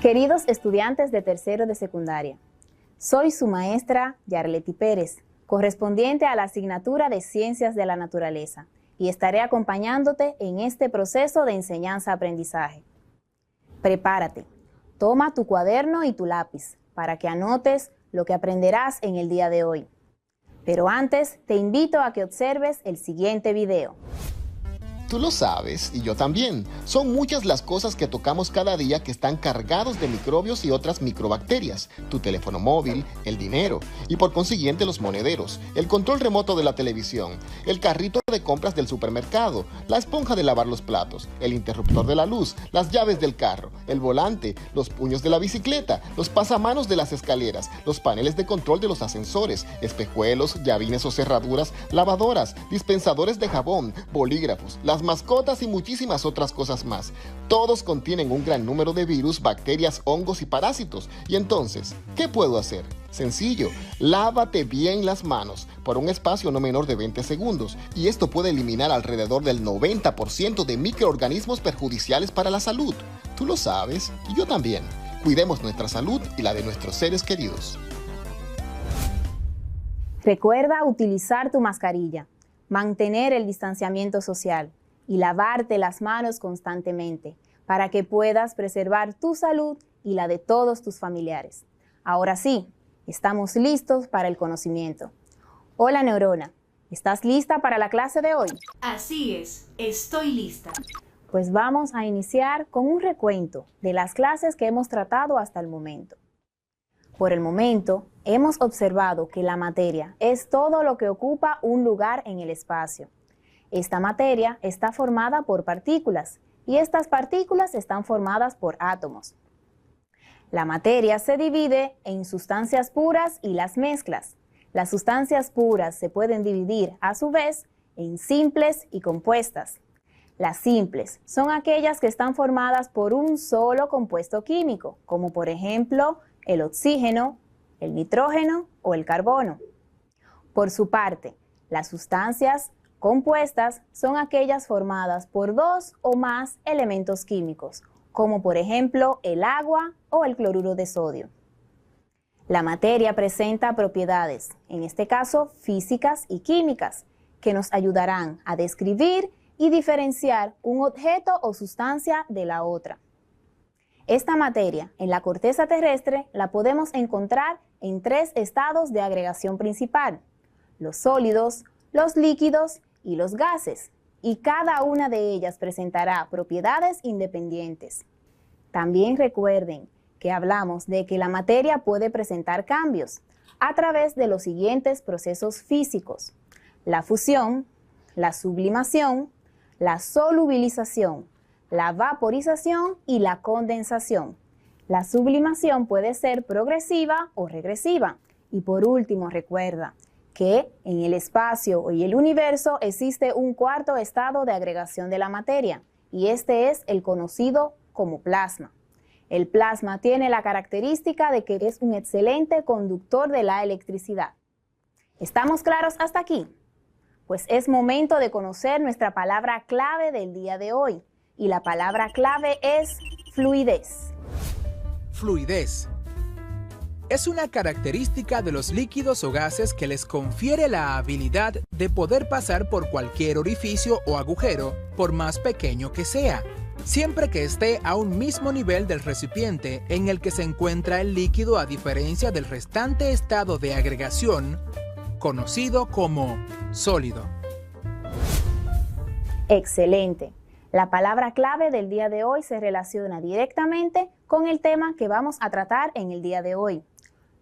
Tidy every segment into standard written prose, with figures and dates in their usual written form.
Queridos estudiantes de tercero de secundaria, soy su maestra Yarleti Pérez, correspondiente a la asignatura de Ciencias de la Naturaleza, y estaré acompañándote en este proceso de enseñanza-aprendizaje. Prepárate, toma tu cuaderno y tu lápiz para que anotes lo que aprenderás en el día de hoy. Pero antes, te invito a que observes el siguiente video. Tú lo sabes, y yo también. Son muchas las cosas que tocamos cada día que están cargados de microbios y otras microbacterias. Tu teléfono móvil, el dinero, y por consiguiente los monederos, el control remoto de la televisión, el carrito de compras del supermercado, la esponja de lavar los platos, el interruptor de la luz, las llaves del carro, el volante, los puños de la bicicleta, los pasamanos de las escaleras, los paneles de control de los ascensores, espejuelos, llavines o cerraduras, lavadoras, dispensadores de jabón, bolígrafos, las mascotas y muchísimas otras cosas más. Todos contienen un gran número de virus, bacterias, hongos y parásitos. Y entonces, ¿qué puedo hacer? Sencillo, lávate bien las manos por un espacio no menor de 20 segundos y esto puede eliminar alrededor del 90% de microorganismos perjudiciales para la salud. Tú lo sabes y yo también. Cuidemos nuestra salud y la de nuestros seres queridos. Recuerda utilizar tu mascarilla, mantener el distanciamiento social y lavarte las manos constantemente para que puedas preservar tu salud y la de todos tus familiares. Ahora sí, estamos listos para el conocimiento. Hola neurona, ¿estás lista para la clase de hoy? Así es, estoy lista. Pues vamos a iniciar con un recuento de las clases que hemos tratado hasta el momento. Por el momento, hemos observado que la materia es todo lo que ocupa un lugar en el espacio. Esta materia está formada por partículas y estas partículas están formadas por átomos. La materia se divide en sustancias puras y las mezclas. Las sustancias puras se pueden dividir a su vez en simples y compuestas. Las simples son aquellas que están formadas por un solo compuesto químico, como por ejemplo el oxígeno, el nitrógeno o el carbono. Por su parte, las sustancias compuestas son aquellas formadas por dos o más elementos químicos, como por ejemplo el agua o el cloruro de sodio. La materia presenta propiedades, en este caso físicas y químicas, que nos ayudarán a describir y diferenciar un objeto o sustancia de la otra. Esta materia en la corteza terrestre la podemos encontrar en tres estados de agregación principal: los sólidos, los líquidos y los gases, y cada una de ellas presentará propiedades independientes. También recuerden que hablamos de que la materia puede presentar cambios a través de los siguientes procesos físicos: la fusión, la sublimación, la solubilización, la vaporización y la condensación. La sublimación puede ser progresiva o regresiva. Y por último, recuerda que en el espacio y el universo existe un cuarto estado de agregación de la materia, y este es el conocido como plasma. El plasma tiene la característica de que es un excelente conductor de la electricidad. ¿Estamos claros hasta aquí? Pues es momento de conocer nuestra palabra clave del día de hoy, y la palabra clave es fluidez. Fluidez es una característica de los líquidos o gases que les confiere la habilidad de poder pasar por cualquier orificio o agujero, por más pequeño que sea, siempre que esté a un mismo nivel del recipiente en el que se encuentra el líquido, a diferencia del restante estado de agregación, conocido como sólido. Excelente. La palabra clave del día de hoy se relaciona directamente con el tema que vamos a tratar en el día de hoy: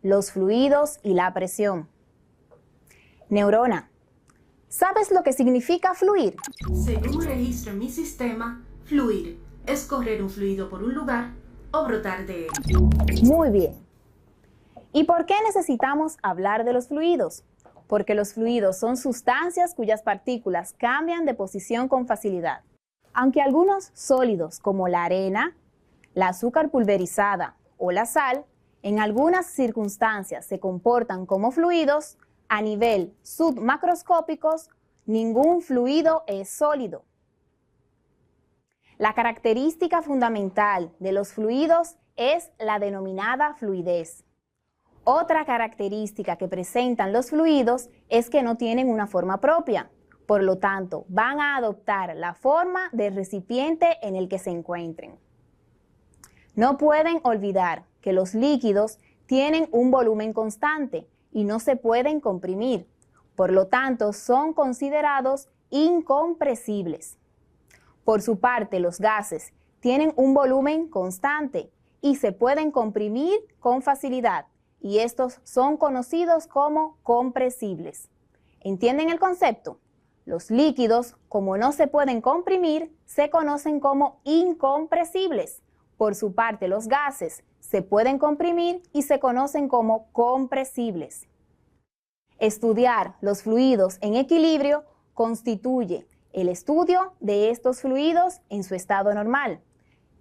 los fluidos y la presión. Neurona, ¿sabes lo que significa fluir? Según registro en mi sistema, fluir es correr un fluido por un lugar o brotar de él. Muy bien. ¿Y por qué necesitamos hablar de los fluidos? Porque los fluidos son sustancias cuyas partículas cambian de posición con facilidad. Aunque algunos sólidos, como la arena, la azúcar pulverizada o la sal, en algunas circunstancias se comportan como fluidos, a nivel submacroscópicos, ningún fluido es sólido. La característica fundamental de los fluidos es la denominada fluidez. Otra característica que presentan los fluidos es que no tienen una forma propia. Por lo tanto, van a adoptar la forma del recipiente en el que se encuentren. No pueden olvidar que los líquidos tienen un volumen constante y no se pueden comprimir. Por lo tanto, son considerados incompresibles. Por su parte, los gases tienen un volumen constante y se pueden comprimir con facilidad, y estos son conocidos como compresibles. ¿Entienden el concepto? Los líquidos, como no se pueden comprimir, se conocen como incompresibles. Por su parte, los gases se pueden comprimir y se conocen como compresibles. Estudiar los fluidos en equilibrio constituye el estudio de estos fluidos en su estado normal,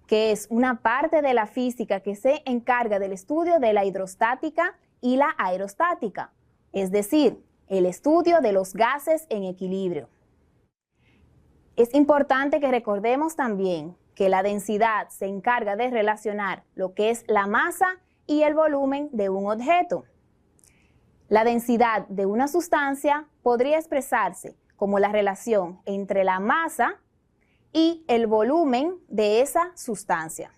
que es una parte de la física que se encarga del estudio de la hidrostática y la aerostática, es decir, el estudio de los gases en equilibrio. Es importante que recordemos también que la densidad se encarga de relacionar lo que es la masa y el volumen de un objeto. La densidad de una sustancia podría expresarse como la relación entre la masa y el volumen de esa sustancia.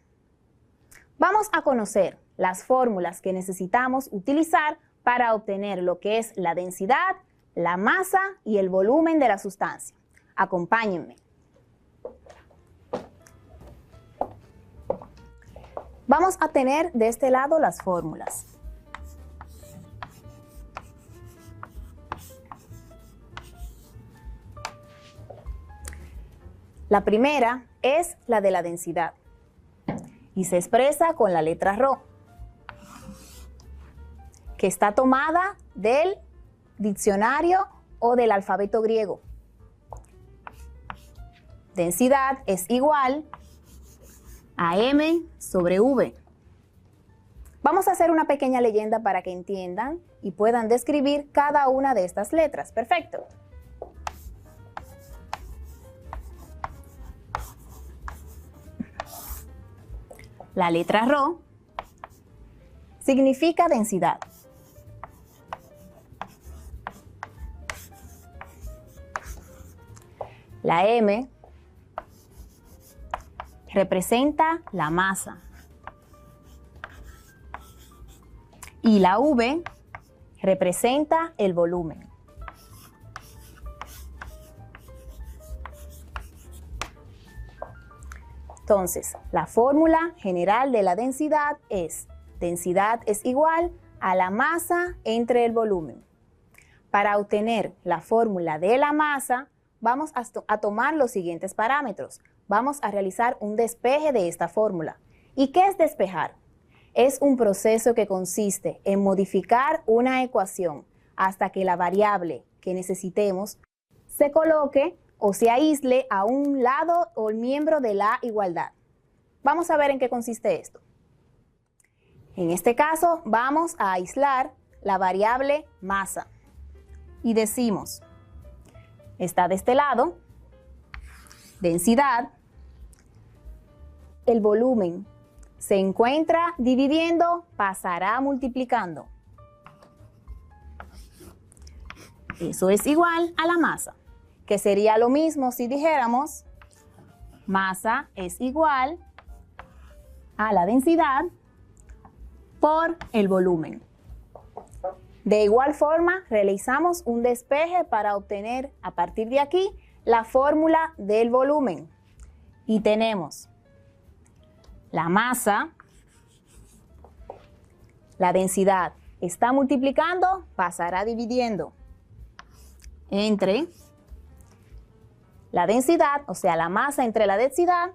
Vamos a conocer las fórmulas que necesitamos utilizar para obtener lo que es la densidad, la masa y el volumen de la sustancia. Acompáñenme. Vamos a tener de este lado las fórmulas. La primera es la de la densidad y se expresa con la letra Rho, que está tomada del diccionario o del alfabeto griego. Densidad es igual a M sobre V. Vamos a hacer una pequeña leyenda para que entiendan y puedan describir cada una de estas letras. Perfecto. La letra Rho significa densidad. La M representa la masa. Y la V representa el volumen. Entonces, la fórmula general de la densidad es igual a la masa entre el volumen. Para obtener la fórmula de la masa, vamos a tomar los siguientes parámetros. Vamos a realizar un despeje de esta fórmula. ¿Y qué es despejar? Es un proceso que consiste en modificar una ecuación hasta que la variable que necesitemos se coloque o se aísle a un lado o miembro de la igualdad. Vamos a ver en qué consiste esto. En este caso, vamos a aislar la variable masa y decimos, está de este lado, densidad, el volumen se encuentra dividiendo, pasará multiplicando. Eso es igual a la masa, que sería lo mismo si dijéramos masa es igual a la densidad por el volumen. De igual forma, realizamos un despeje para obtener a partir de aquí la fórmula del volumen. Y tenemos la masa, la densidad está multiplicando, pasará dividiendo entre la densidad, o sea, la masa entre la densidad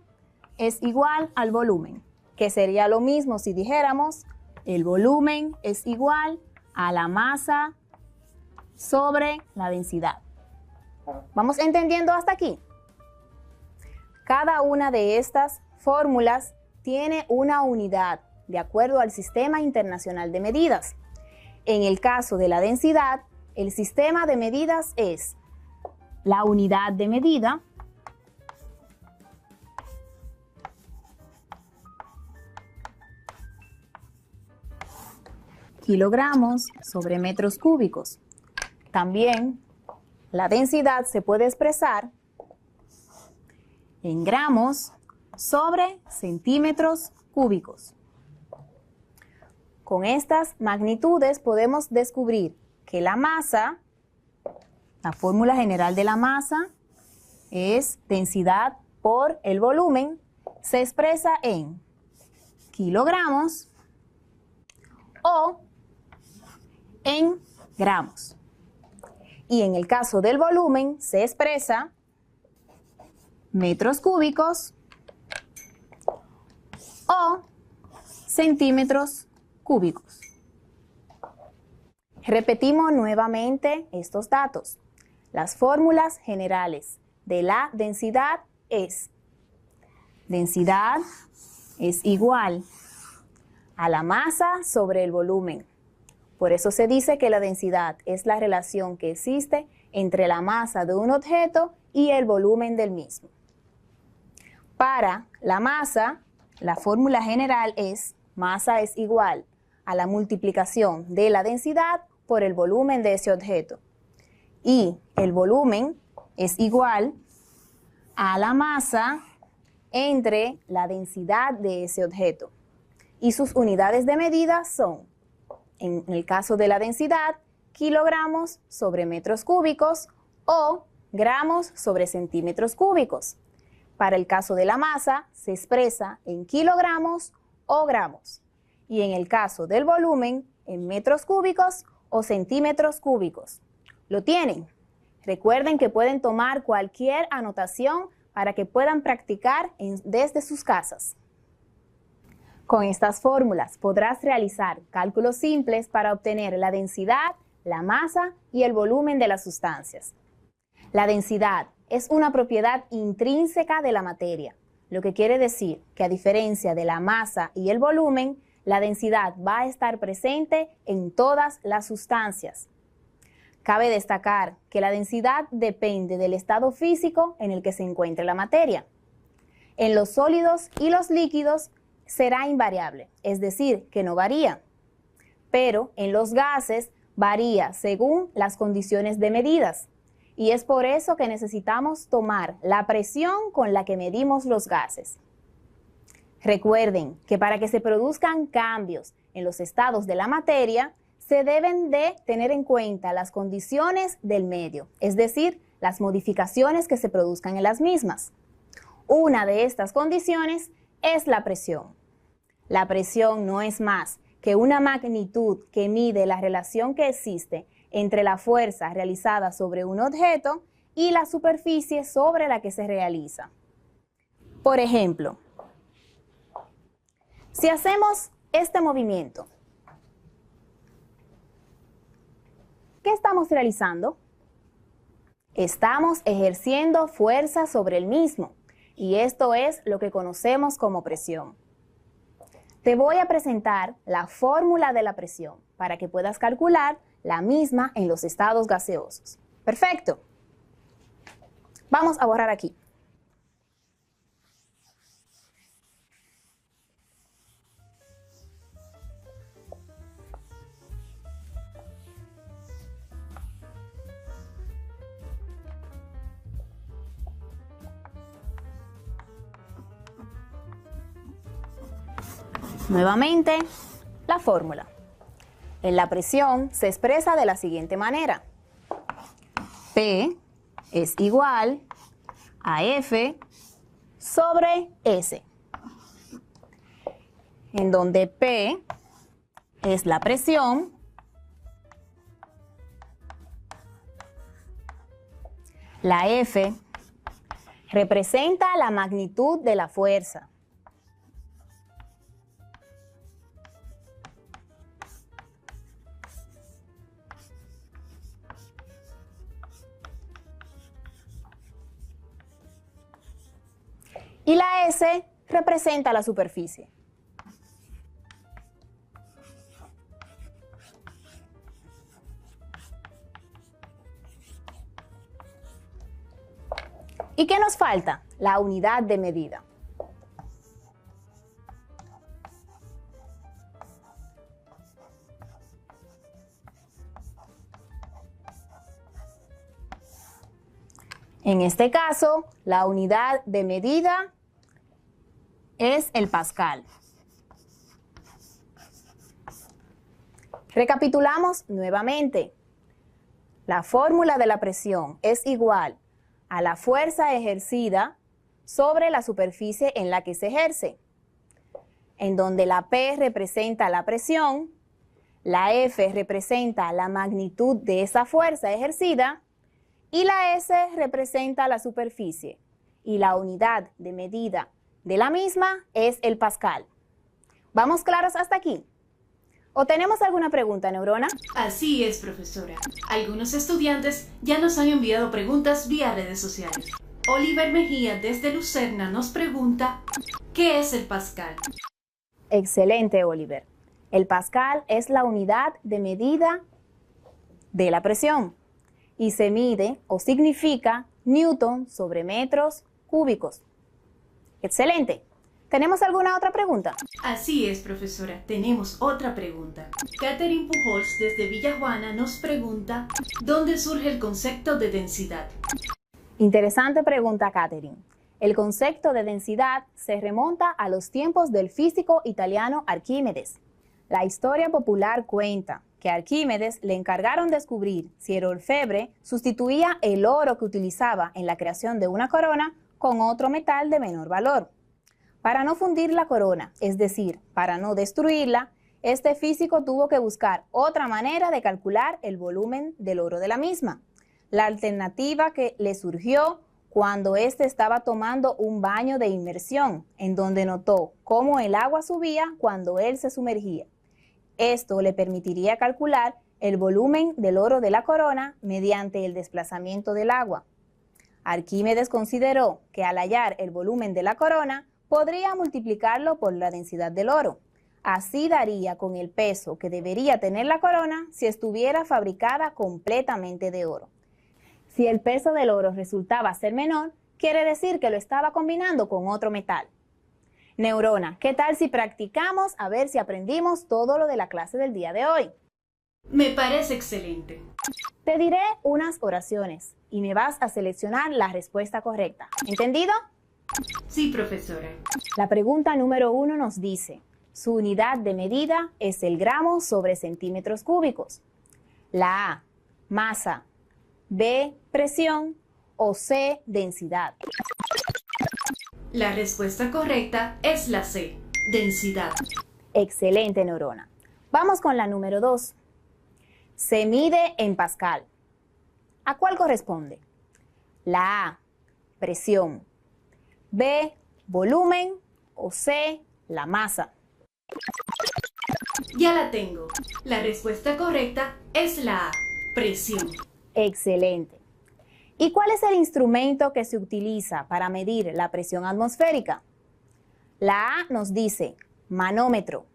es igual al volumen, que sería lo mismo si dijéramos el volumen es igual a la masa sobre la densidad. ¿Vamos entendiendo hasta aquí? Cada una de estas fórmulas tiene una unidad de acuerdo al Sistema Internacional de Medidas. En el caso de la densidad, el sistema de medidas es la unidad de medida kilogramos sobre metros cúbicos. También la densidad se puede expresar en gramos sobre centímetros cúbicos. Con estas magnitudes podemos descubrir que la masa, la fórmula general de la masa es densidad por el volumen, se expresa en kilogramos o en gramos. Y en el caso del volumen se expresa metros cúbicos o centímetros cúbicos. Repetimos nuevamente estos datos. Las fórmulas generales de la densidad es: densidad es igual a la masa sobre el volumen. Por eso se dice que la densidad es la relación que existe entre la masa de un objeto y el volumen del mismo. Para la masa, la fórmula general es: masa es igual a la multiplicación de la densidad por el volumen de ese objeto. Y el volumen es igual a la masa entre la densidad de ese objeto. Y sus unidades de medida son, en el caso de la densidad, kilogramos sobre metros cúbicos o gramos sobre centímetros cúbicos. Para el caso de la masa, se expresa en kilogramos o gramos. Y en el caso del volumen, en metros cúbicos o centímetros cúbicos. ¿Lo tienen? Recuerden que pueden tomar cualquier anotación para que puedan practicar desde sus casas. Con estas fórmulas podrás realizar cálculos simples para obtener la densidad, la masa y el volumen de las sustancias. La densidad es una propiedad intrínseca de la materia, lo que quiere decir que a diferencia de la masa y el volumen, la densidad va a estar presente en todas las sustancias. Cabe destacar que la densidad depende del estado físico en el que se encuentre la materia. En los sólidos y los líquidos será invariable, es decir, que no varía. Pero en los gases varía según las condiciones de medidas. Y es por eso que necesitamos tomar la presión con la que medimos los gases. Recuerden que para que se produzcan cambios en los estados de la materia, se deben de tener en cuenta las condiciones del medio, es decir, las modificaciones que se produzcan en las mismas. Una de estas condiciones es la presión. La presión no es más que una magnitud que mide la relación que existe entre la fuerza realizada sobre un objeto y la superficie sobre la que se realiza. Por ejemplo, si hacemos este movimiento, ¿qué estamos realizando? Estamos ejerciendo fuerza sobre el mismo, y esto es lo que conocemos como presión. Te voy a presentar la fórmula de la presión para que puedas calcular la misma en los estados gaseosos. Perfecto. Vamos a borrar aquí. Nuevamente, la fórmula. En la presión se expresa de la siguiente manera. P es igual a F sobre S, en donde P es la presión, la F representa la magnitud de la fuerza, y la S representa la superficie. ¿Y qué nos falta? La unidad de medida. En este caso, la unidad de medida es el pascal. Recapitulamos nuevamente. La fórmula de la presión es igual a la fuerza ejercida sobre la superficie en la que se ejerce, en donde la P representa la presión, la F representa la magnitud de esa fuerza ejercida y la S representa la superficie, y la unidad de medida de la misma es el pascal. ¿Vamos claros hasta aquí? ¿O tenemos alguna pregunta, Neurona? Así es, profesora. Algunos estudiantes ya nos han enviado preguntas vía redes sociales. Oliver Mejía desde Lucerna nos pregunta, ¿qué es el pascal? Excelente, Oliver. El pascal es la unidad de medida de la presión y se mide o significa newton sobre metros cúbicos. Excelente. ¿Tenemos alguna otra pregunta? Así es, profesora. Tenemos otra pregunta. Catherine Pujols desde Villa Juana nos pregunta, ¿dónde surge el concepto de densidad? Interesante pregunta, Catherine. El concepto de densidad se remonta a los tiempos del físico italiano Arquímedes. La historia popular cuenta que a Arquímedes le encargaron descubrir si el orfebre sustituía el oro que utilizaba en la creación de una corona con otro metal de menor valor. Para no fundir la corona, es decir, para no destruirla, este físico tuvo que buscar otra manera de calcular el volumen del oro de la misma. La alternativa que le surgió cuando éste estaba tomando un baño de inmersión, en donde notó cómo el agua subía cuando él se sumergía. Esto le permitiría calcular el volumen del oro de la corona mediante el desplazamiento del agua. Arquímedes consideró que al hallar el volumen de la corona, podría multiplicarlo por la densidad del oro. Así daría con el peso que debería tener la corona si estuviera fabricada completamente de oro. Si el peso del oro resultaba ser menor, quiere decir que lo estaba combinando con otro metal. Neurona, ¿qué tal si practicamos a ver si aprendimos todo lo de la clase del día de hoy? Me parece excelente. Te diré unas oraciones y me vas a seleccionar la respuesta correcta. ¿Entendido? Sí, profesora. La pregunta número 1 nos dice, su unidad de medida es el gramo sobre centímetros cúbicos. La A, masa, B, presión o C, densidad. La respuesta correcta es la C, densidad. Excelente, Neurona. Vamos con la número 2. Se mide en pascal. ¿A cuál corresponde? La A, presión. B, volumen o C, la masa. Ya la tengo. La respuesta correcta es la A, presión. Excelente. ¿Y cuál es el instrumento que se utiliza para medir la presión atmosférica? La A nos dice manómetro,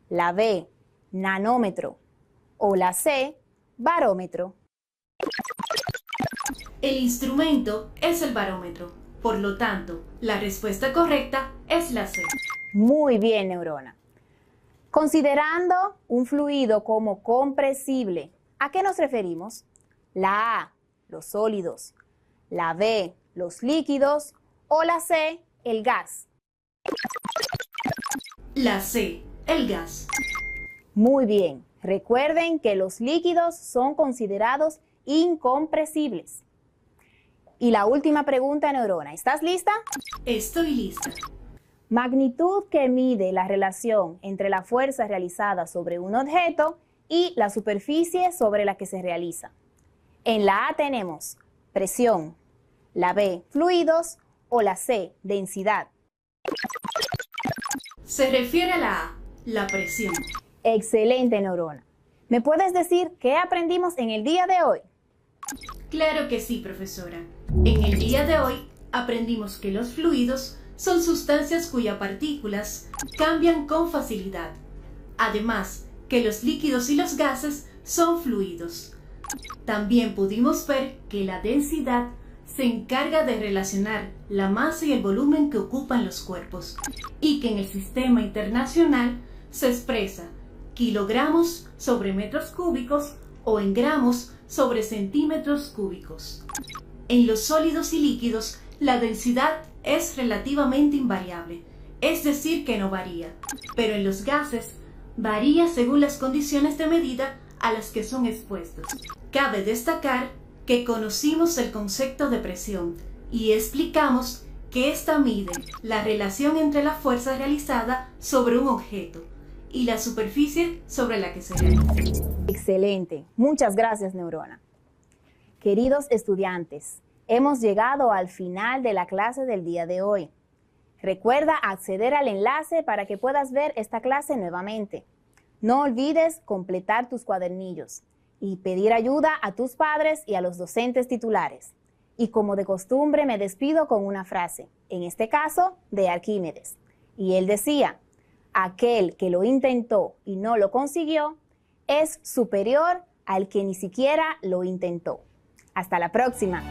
la B, nanómetro o la C, barómetro. El instrumento es el barómetro. Por lo tanto, la respuesta correcta es la C. Muy bien, Neurona. Considerando un fluido como compresible, ¿a qué nos referimos? La A, los sólidos, la B, los líquidos o la C, el gas. La C, el gas. Muy bien. Recuerden que los líquidos son considerados incompresibles. Y la última pregunta, Neurona, ¿estás lista? Estoy lista. Magnitud que mide la relación entre la fuerza realizada sobre un objeto y la superficie sobre la que se realiza. En la A tenemos presión, la B, fluidos o la C, densidad. Se refiere a la A, la presión. Excelente, Neurona. ¿Me puedes decir qué aprendimos en el día de hoy? Claro que sí, profesora. En el día de hoy aprendimos que los fluidos son sustancias cuyas partículas cambian con facilidad. Además, que los líquidos y los gases son fluidos. También pudimos ver que la densidad se encarga de relacionar la masa y el volumen que ocupan los cuerpos y que en el sistema internacional se expresa kilogramos sobre metros cúbicos o en gramos sobre centímetros cúbicos. En los sólidos y líquidos, la densidad es relativamente invariable, es decir, que no varía. Pero en los gases, varía según las condiciones de medida a las que son expuestos. Cabe destacar que conocimos el concepto de presión y explicamos que ésta mide la relación entre la fuerza realizada sobre un objeto y la superficie sobre la que se realiza. Excelente. Muchas gracias, Neurona. Queridos estudiantes, hemos llegado al final de la clase del día de hoy. Recuerda acceder al enlace para que puedas ver esta clase nuevamente. No olvides completar tus cuadernillos y pedir ayuda a tus padres y a los docentes titulares. Y como de costumbre me despido con una frase, en este caso de Arquímedes. Y él decía, aquel que lo intentó y no lo consiguió es superior al que ni siquiera lo intentó. Hasta la próxima.